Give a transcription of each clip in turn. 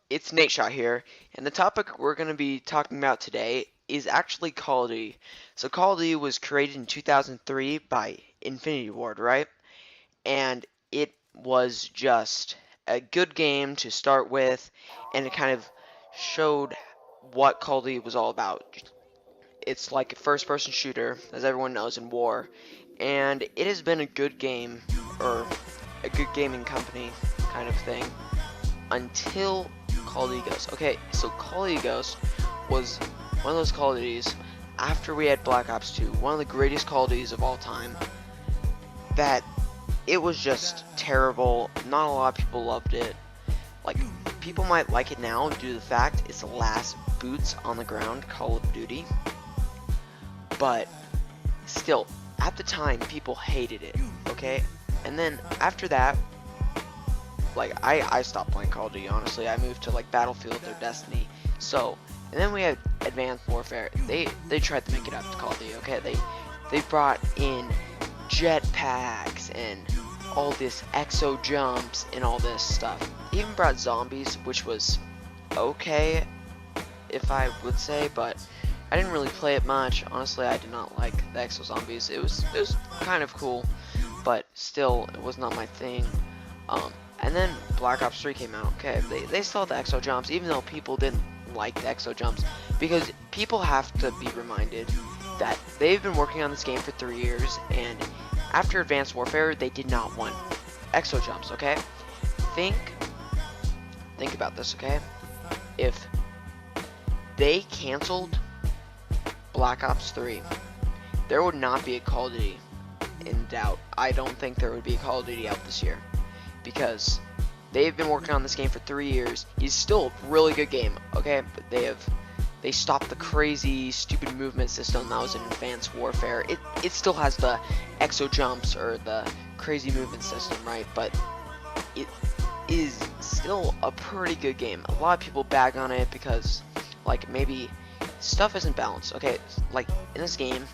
It's Nate Shot here, and the topic we're going to be talking about today is actually Call of Duty. So Call of Duty was created in 2003 by Infinity Ward, right? And it was just a good game to start with, and it kind of showed what Call of Duty was all about. It's like a first-person shooter, as everyone knows, in war, and it has been a good game, or a good gaming company kind of thing, until Call of Duty Ghosts. Okay, so Call of Duty Ghosts was one of those Call of Duties after we had Black Ops 2, one of the greatest Call of Duties of all time, that it was just terrible. Not a lot of people loved it. Like, people might like it now due to the fact it's the last boots on the ground Call of Duty, but still, at the time, people hated it, okay? And then after that, like I stopped playing Call of Duty, honestly. I moved to like Battlefield or Destiny. So, and then we had Advanced Warfare. They tried to make it up to Call of Duty, okay? They brought in jetpacks and all this exo jumps and all this stuff. Even brought zombies, which was okay, if I would say, but I didn't really play it much. Honestly, I did not like the exo zombies. It was kind of cool, but still, it was not my thing. And then Black Ops 3 came out. Okay, they still had the exo jumps, even though people didn't like the exo jumps, because people have to be reminded that they've been working on this game for 3 years, and after Advanced Warfare, they did not want exo jumps. Okay, think about this. Okay, if they canceled Black Ops 3, there would not be a Call of Duty in doubt. I don't think there would be a Call of Duty out this year, because they've been working on this game for 3 years. It's still a really good game, okay? But they stopped the crazy, stupid movement system that was in Advanced Warfare. It still has the exo jumps or the crazy movement system, right? But it is still a pretty good game. A lot of people bag on it because, like, maybe stuff isn't balanced. Okay, like in this game,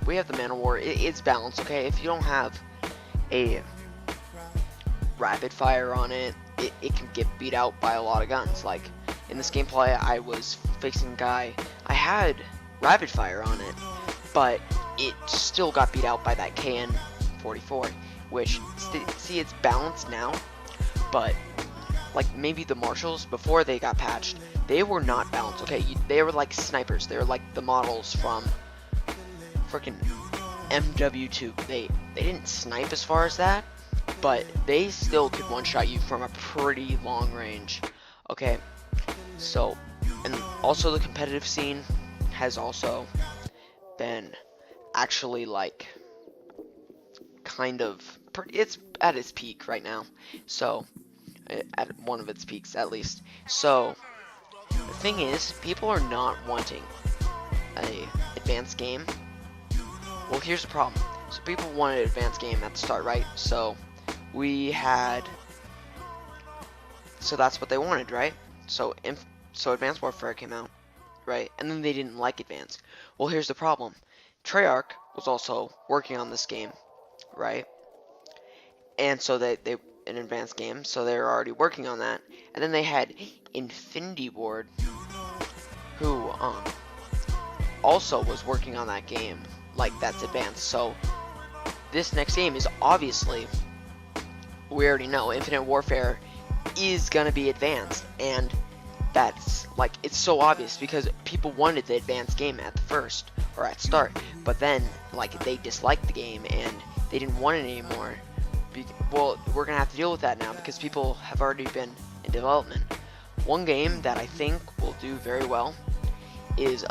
we have the Man of War. It's balanced, okay? If you don't have a rapid fire on it, it can get beat out by a lot of guns. Like in this gameplay, I was facing a guy, I had rapid fire on it, but it still got beat out by that KN-44, which, see, it's balanced now, but like maybe the Marshals, before they got patched, they were not balanced, okay? They were like snipers. They were like the models from freaking MW2. They didn't snipe as far as that, but they still could one-shot you from a pretty long range, okay? So, and also the competitive scene has also been actually like kind of, it's at its peak right now. So, at one of its peaks at least. So, the thing is, people are not wanting a advanced game. Well, here's the problem. So people wanted an advanced game at the start, right? So so that's what they wanted, right? So Advanced Warfare came out, right? And then they didn't like Advanced. Well, here's the problem. Treyarch was also working on this game, right? And so they an advanced game, so they were already working on that. And then they had Infinity Ward, who also was working on that game, like that's advanced. So this next game is obviously, we already know, Infinite Warfare is gonna be advanced, and that's like, it's so obvious because people wanted the advanced game at the first or at start, but then like they disliked the game and they didn't want it anymore. Well, we're gonna have to deal with that now because people have already been in development. One game that I think will do very well is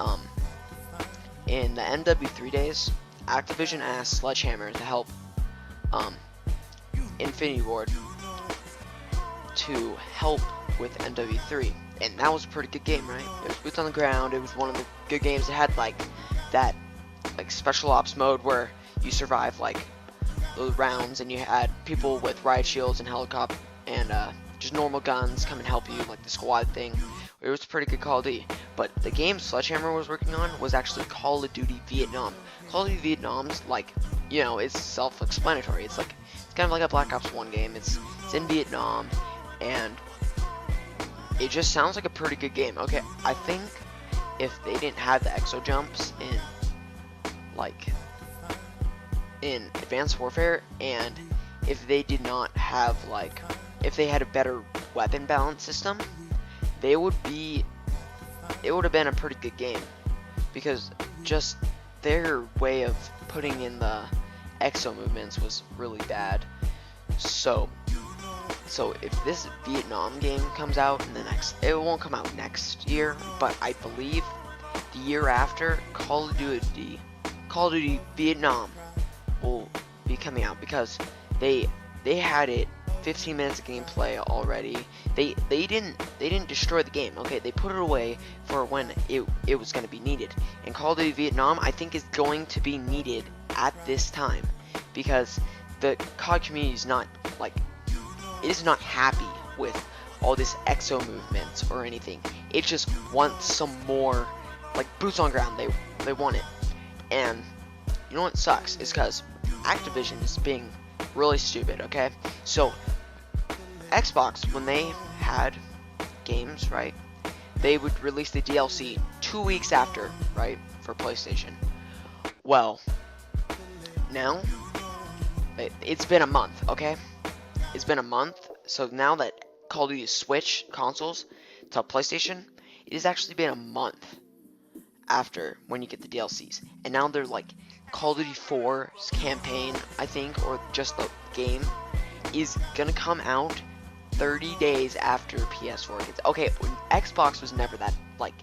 in the MW3 days, Activision asked Sledgehammer to help Infinity Ward to help with MW3, and that was a pretty good game, right? It was boots on the ground. It was one of the good games. It had like that like special ops mode where you survive like those rounds, and you had people with riot shields and helicopter and just normal guns come and help you, like the squad thing. It was a pretty good Call of Duty. But the game Sledgehammer was working on was actually Call of Duty Vietnam. Call of Duty Vietnam's like, you know, it's self-explanatory. It's kind of like a Black Ops 1 game. It's in Vietnam, and it just sounds like a pretty good game. Okay, I think if they didn't have the exo jumps in like in Advanced Warfare, and if they did not have like, if they had a better weapon balance system, it would have been a pretty good game, because just their way of putting in the exo movements was really bad. So if this Vietnam game comes out in the next, it won't come out next year, but I believe the year after, Call of Duty Vietnam will be coming out, because they had it 15 minutes of gameplay already. They didn't destroy the game. Okay, they put it away for when it was going to be needed. And Call of Duty Vietnam, I think, is going to be needed at this time, because the COD community is not happy with all this exo movements or anything. It just wants some more like boots on ground. They want it. And you know what sucks is because Activision is being really stupid. Okay, so Xbox, when they had games, right, they would release the DLC 2 weeks after, right, for PlayStation. Well, now it's been a month. Okay, it's been a month. So now that Call of Duty switched consoles to PlayStation, it has actually been a month after when you get the DLCs. And now they're like, Call of Duty 4's campaign, I think, or just the game, is gonna come out 30 days after PS4 gets. Okay, Xbox was never that like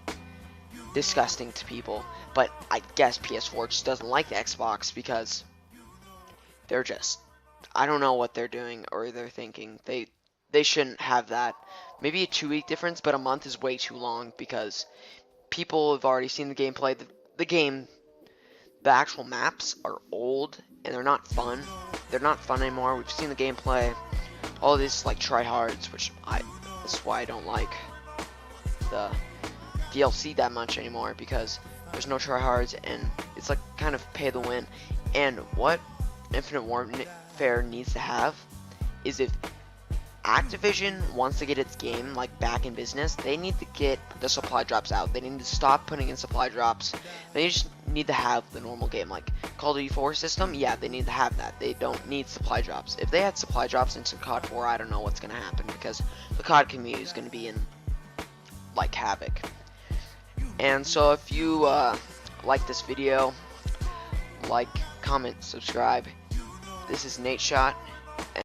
disgusting to people, but I guess PS4 just doesn't like the Xbox because they're just, I don't know what they're doing or they're thinking. They shouldn't have that. Maybe a 2-week difference, but a month is way too long, because people have already seen the gameplay. The game, the actual maps are old and they're not fun. They're not fun anymore. We've seen the gameplay. All this like tryhards, which that's why I don't like the DLC that much anymore, because there's no tryhards and it's like kind of pay the win. And what Infinite Warfare needs to have is, if Activision wants to get its game like back in business, they need to get the supply drops out. They need to stop putting in supply drops. They just need to have the normal game, like Call of Duty 4 system. Yeah, they need to have that. They don't need supply drops. If they had supply drops into COD 4, I don't know what's gonna happen, because the COD community is gonna be in like havoc. And so if you like this video, like, comment, subscribe. This is Nate Shot.